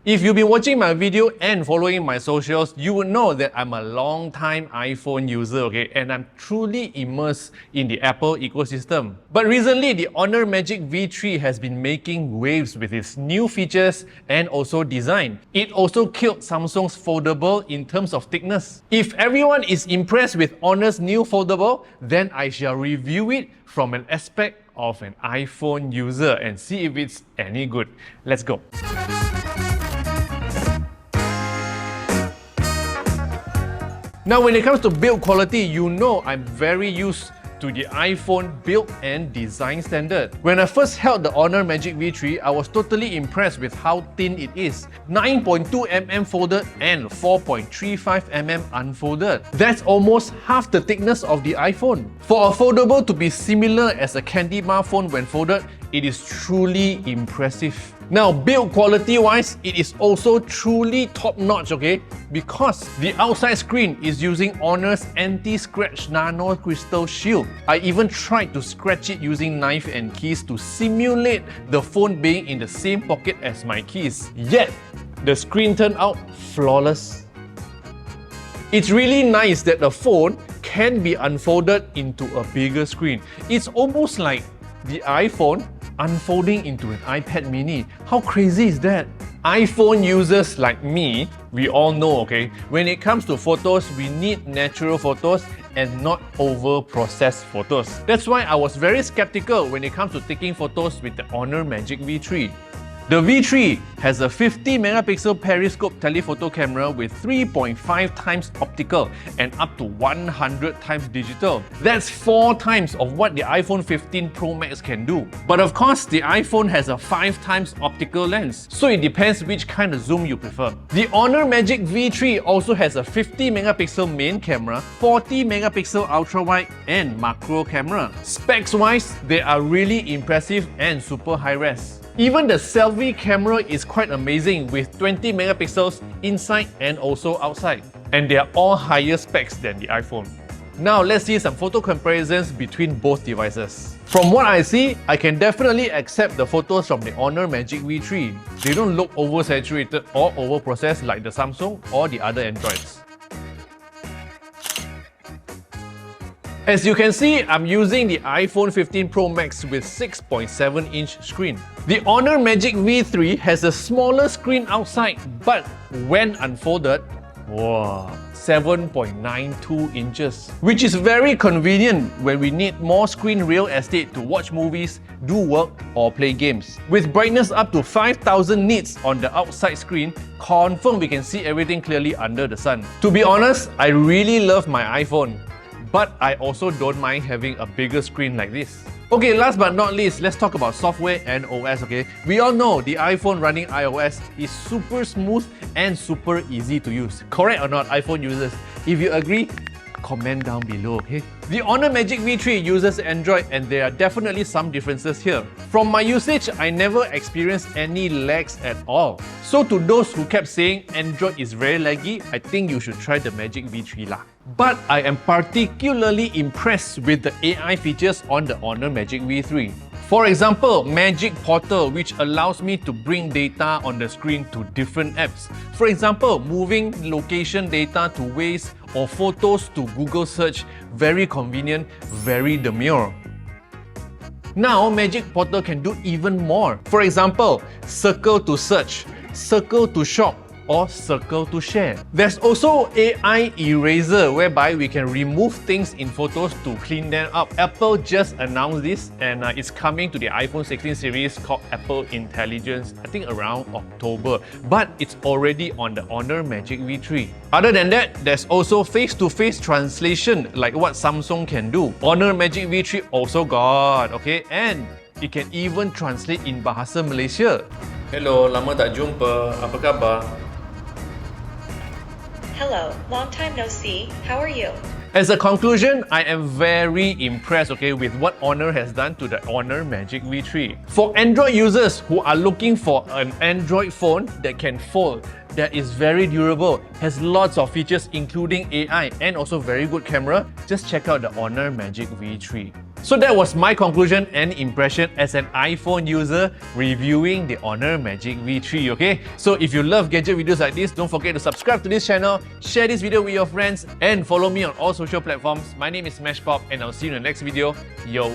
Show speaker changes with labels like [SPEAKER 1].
[SPEAKER 1] If you've been watching my video and following my socials, you would know that I'm a long-time iPhone user, okay, and I'm truly immersed in the Apple ecosystem. But recently, the Honor Magic V3 has been making waves with its new features and also design. It also killed Samsung's foldable in terms of thickness. If everyone is impressed with Honor's new foldable, then I shall review it from an aspect of an iPhone user and see if it's any good. Let's go. Now, when it comes to build quality, you know I'm very used to the iPhone build and design standard. When I first held the Honor Magic V3, I was totally impressed with how thin it is. 9.2mm folded and 4.35mm unfolded. That's almost half the thickness of the iPhone. For a foldable to be similar as a candy bar phone when folded, it is truly impressive. Now, build quality wise, it is also truly top notch, okay? Because the outside screen is using Honor's anti-scratch nano crystal shield. I even tried to scratch it using knife and keys to simulate the phone being in the same pocket as my keys. Yet, the screen turned out flawless. It's really nice that the phone can be unfolded into a bigger screen. It's almost like the iPhone unfolding into an iPad mini. How crazy is that? iPhone users like me, we all know, okay, when it comes to photos, we need natural photos and not over-processed photos. That's why I was very skeptical when it comes to taking photos with the Honor Magic V3. The V3 has a 50-megapixel periscope telephoto camera with 3.5 times optical and up to 100 times digital. That's 4 times of what the iPhone 15 Pro Max can do. But of course, the iPhone has a 5 times optical lens, so it depends which kind of zoom you prefer. The Honor Magic V3 also has a 50-megapixel main camera, 40-megapixel ultra-wide and macro camera. Specs-wise, they are really impressive and super high-res. Even the selfie camera is quite amazing with 20 megapixels inside and also outside. And they are all higher specs than the iPhone. Now let's see some photo comparisons between both devices. From what I see, I can definitely accept the photos from the Honor Magic V3. They don't look oversaturated or overprocessed like the Samsung or the other Androids. As you can see, I'm using the iPhone 15 Pro Max with 6.7-inch screen. The Honor Magic V3 has a smaller screen outside, but when unfolded, wow, 7.92 inches, which is very convenient when we need more screen real estate to watch movies, do work, or play games. With brightness up to 5000 nits on the outside screen, confirm we can see everything clearly under the sun. To be honest, I really love my iPhone, but I also don't mind having a bigger screen like this. Okay, last but not least, let's talk about software and OS, okay? We all know the iPhone running iOS is super smooth and super easy to use. Correct or not, iPhone users? If you agree, comment down below, okay? The Honor Magic V3 uses Android and there are definitely some differences here. From my usage, I never experienced any lags at all. So to those who kept saying Android is very laggy, I think you should try the Magic V3 lah. But I am particularly impressed with the AI features on the Honor Magic V3. For example, Magic Portal, which allows me to bring data on the screen to different apps. For example, moving location data to Waze or photos to Google Search. Very convenient, very demure. Now, Magic Portal can do even more. For example, circle to search, circle to shop, or circle to share. There's also AI Eraser, whereby we can remove things in photos to clean them up. Apple just announced this and it's coming to the iPhone 16 series called Apple Intelligence, I think around October. But it's already on the Honor Magic V3. Other than that, there's also face-to-face translation like what Samsung can do. Honor Magic V3 also got, okay? And it can even translate in Bahasa Malaysia. Hello, lama tak jumpa. Apa khabar?
[SPEAKER 2] Hello, long time no see. How are you?
[SPEAKER 1] As a conclusion, I am very impressed, okay, with what Honor has done to the Honor Magic V3. For Android users who are looking for an Android phone that can fold, that is very durable, has lots of features including AI and also very good camera, just check out the Honor Magic V3. So that was my conclusion and impression as an iPhone user reviewing the Honor Magic V3, okay? So if you love gadget videos like this, don't forget to subscribe to this channel, share this video with your friends, and follow me on all social platforms. My name is Smashpop, and I'll see you in the next video. Yo!